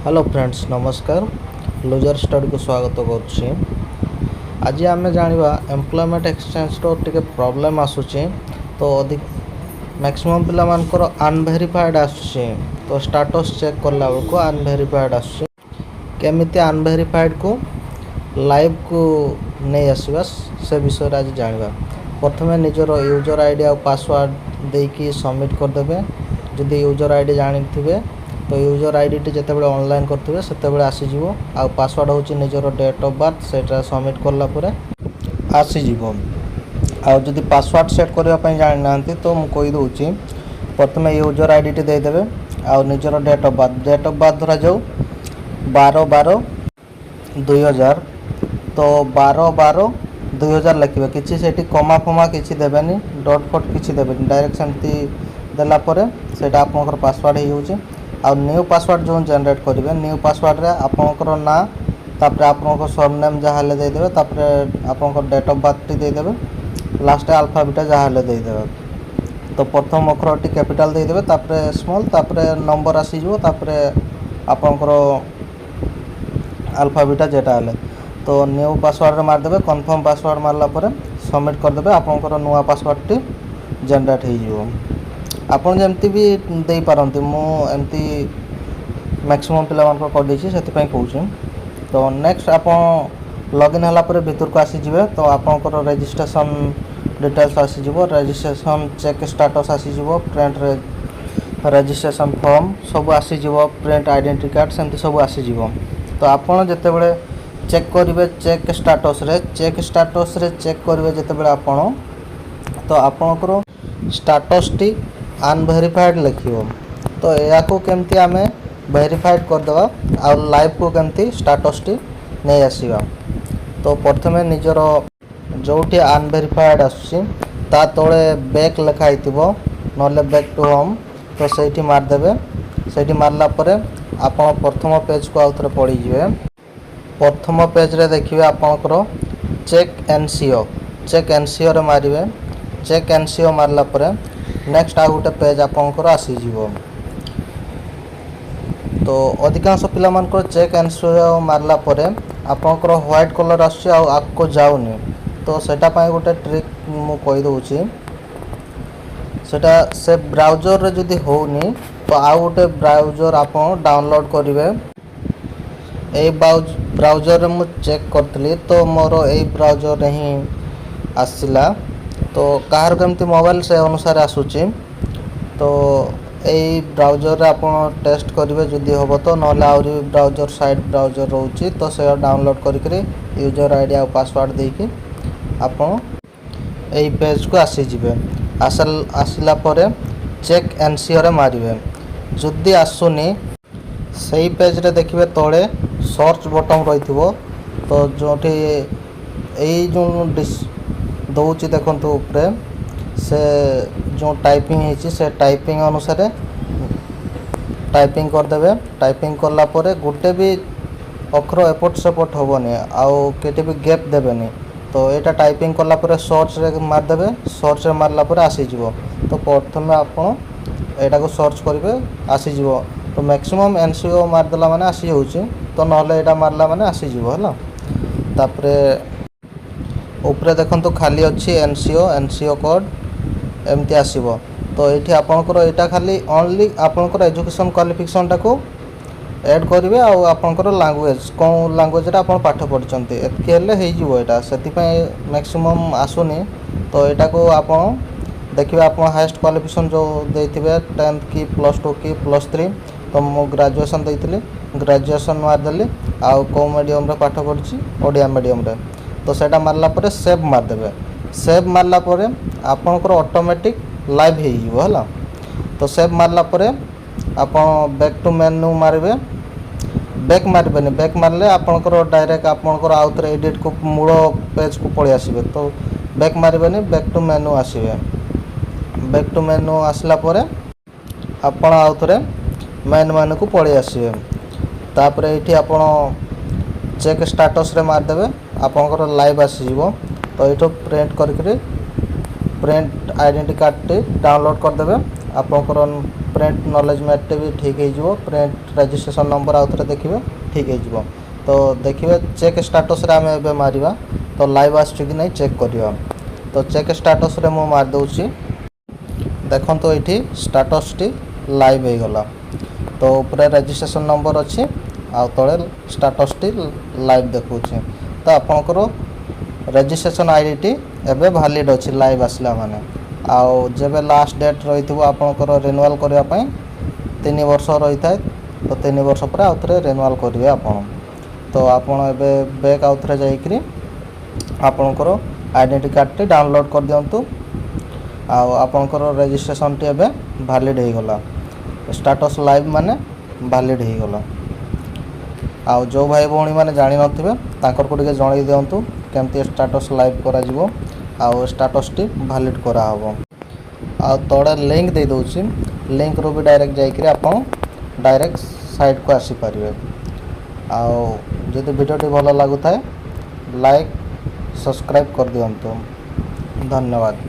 Hello friends नमस्कार loser study को स्वागत करुच्ची। आज आम जाना एम्प्लॉयमेंट एक्सचेंज टिके प्रॉब्लम आसूची तो अधिक मैक्सिमम पिला मानकर अनवेरिफाइड आसूची तो स्टेटस चेक करला बेलू अनवेरिफाइड आसूची केमिति अनवेरिफाइड को लाइव को नहीं आसवा से विषय आज जाना। प्रथम निजर यूजर आईडी और पासवर्ड देकी सबमिट करदे। जदि यूजर आईडी जानी थे तो यूजर आईडी टी जितेबाला ऑनलाइन करते से आसीज आ पासवर्ड हूँ निजर डेट ऑफ बर्थ से सबमिट कला आसीज। आदि पासवर्ड सेट करने जानी ना तो मुझे कहीदे प्रथम यूजर आईडी टी देदेवे आ निजर डेट ऑफ बर्थ धरा जाऊ 12/12/2000 तो 12/12/2000 लिखे किसी से कमा फमा किसी देवेनि डट फट किसी देवेनि डायरेक्ट सेमती देलापर से आप पासवर्ड हो आ न्यू पासवर्ड जो जनरेट करेंगे न्यू पासवर्ड रे आपनकर ना तापर आपनकर सरनेम जहाँ देदेवे तापर आपनकर डेट ऑफ बर्थ टी देदेवे लास्ट अल्फाबेट जहाँ देदेवे तो प्रथम अक्षर टी कैपिटल देदेवे तापर स्मॉल तापर नंबर आसीजो तापर आपनकर अल्फाबेट जेटा हेले तो न्यू पासवर्ड रे मारदेवे कन्फर्म पासवर्ड मारला पर सबमिट करदेवे आपनकर नुआ पासवर्ड टी जनरेट हो आपन जमती भी दे पारंती एमती मैक्सिमम पिला मान कर देछि सेति पई कहूछि। तो नेक्स्ट आपन लॉगिन हला पर भीतर को आसी जिवे तो आपनकर रजिस्ट्रेशन डिटेल्स आसी जिवो रजिस्ट्रेशन चेक स्टेटस आसी जिवो प्रिंट रजिस्ट्रेशन फॉर्म सब आसी जिवो प्रिंट आइडेंटिटी कार्ड सेमती सब आसी जिवो। तो आपन जते बेले चेक करिवे चेक स्टेटस रे चेक करिवे जते बेले आपन तो आपनकर स्टेटस टी अनवेरिफाइड लिखियो तो या को केमती आमे वेरीफाइड करदेवा आ लाइव को केमती स्टेटस टी नहीं आसीबा। तो प्रथमे निजर जोटी अनवेरिफाइड आसी ता तळे बैक लिखा हितिबो नले बैक टू होम तो सेठी मार देबे सेठी मारला परे आपण प्रथम पेज को आउथरे पड़ी जिवे। प्रथम पेज रे देखिबे आपनकर चेक एनसीओ रे मारिबे चेक एनसीओ मारला परे नेक्स्ट आ गोटे पेज आपंकर आसीज। तो अधिकांश पिला मानकर चेक एनसीओ मारला परे आपंकर व्हाइट कलर आसी आको जाऊनी तो सेटा पाई गोटे ट्रिक मु कहि दउची सेटा से ब्राउजर रे जदी होनी तो आ गोटे ब्राउजर आपन डाउनलोड करिवे। ए ब्राउजर रे मु चेक करतली तो मोर ए ब्राउजर रे ही आसिला तो कहार केमती मोबाइल से अनुसार आसूची तो यही ब्राउजर रे आपन टेस्ट करेंगे जदि हम तो ना आहरी ब्राउजर साइड ब्राउजर रोचे तो से डाउनलोड करी यूजर आईडी आ पासवर्ड देके आपन यही पेज को आसीजे आसला परे चेक एनसीओ रे मारिवे जदि आसुनी सही पेज रे देखिए तले सर्च बटन रही तो जोठी यही जो दौची देखंतु ऊपर से जो टाइपिंग है से टाइपिंग अनुसार टाइपिंग करदेवे टाइपिंग करला परे गोटे भी अक्षर एपट सेपट हेनी आउ केटे भी गैप देवेनि तो यहाँ टाइपिंग कला परे सर्च रे मारदेवे सर्च रे मारला परे आसीज। तो प्रथम आपन एटा को सर्च करेंगे आसीज तो मैक्सिमम एनसीओ मारदेला माने आसी जाउची तो नहले एटा मारला माने आसीज है तापरे ऊपर देखो खाली अच्छी एनसीओ कोड एमती आसीबो तो ये आपंकर यहाँ खाली ओनली आपंकर एजुकेशन क्वालिफिकेशन टाको ऐड करेंगे आपंकर लैंग्वेज कौन लैंग्वेज रे आप पाठ पढ़ते एतकी यहाँ से मैक्सिमम आसुनी तो यहाँ को आप देखिए आप हाईएस्ट क्वालिफिकेशन जो देते 10th की +2 की +3 तो मु ग्रेजुएशन देती ग्रेजुएशन मारदेली आउ कौ मीडियम रे पाठ पढ़ी ओडिया मीडियम रे तो सेटा मारला परे सेव मारदेवे सेव मारला परे आपनकर ऑटोमेटिक लाइव हो है तो सेव मारला परे आपन बैक टू मेन्यू मारबे बैक मारबेनी बैक मारले आपनकर डायरेक्ट आपनकर आउथरे एडिट को मूल पेज को पळि आसीबे तो बैक मारबेनी बैक टू मेन्यू आसीबे बैक टू मेन्यू आसला परे आपन आउथरे मेन मेन्यू को पळि आसीबे तापर एठी आपन चेक स्टेटस रे मारदेवे आपनकर लाइव आसीजो तो ये प्रिंट करके प्रिंट आइडेंटिटी कार्ड टी डाउनलोड करदेवे आपणकर प्रिंट नॉलेज मैट भी ठीक हो प्रिंट रजिस्ट्रेशन नंबर आउ थे देखिए ठीक हो तो देखिए चेक स्टाटस रे आम एबे मारिबा तो लाइव आसछि कि नहीं चेक करिया तो चेक स्टाटस रे मु मार दउछि देखो तो ये स्टाटस टी लाइव हो गला तो ऊपर रजिस्ट्रेशन नंबर अच्छी आ तले स्टाटस टी लाइव देखुछि तो आपनकर रजिस्ट्रेशन आईडी टी एबे वैलिड अच्छी लाइव आसला माने आउ जब लास्ट डेट रही थो आपनकर रिन्यूअल करने पई 3 वर्ष रही था तो 3 वर्ष पर आउ थे रिन्यूअल करेंगे आपन तो आपन एबे बैक आउ थे जाइकरी आपनकर आइडेंटिटी कार्ड टी डाउनलोड कर दियंतु आपनकर रजिस्ट्रेशन टी एबे वैलिड हो गला स्टाटस लाइव माने वैलिड हो गला आउ जो भाई भौणी माने जानि नथिबे तांकर को टिके जणाई दियंतु केमती स्टाटस लाइव करा जिवो आउ स्टाटस टी वैलिड करा हबो आ तोड़े लिंक दे दोछि लिंक रो भी डायरेक्ट जाइकरी आपन डायरेक्ट साइट को आसी परिबे आउ जदि वीडियो टी भलो लागु थाए लाइक सब्सक्राइब कर दियंतु धन्यवाद।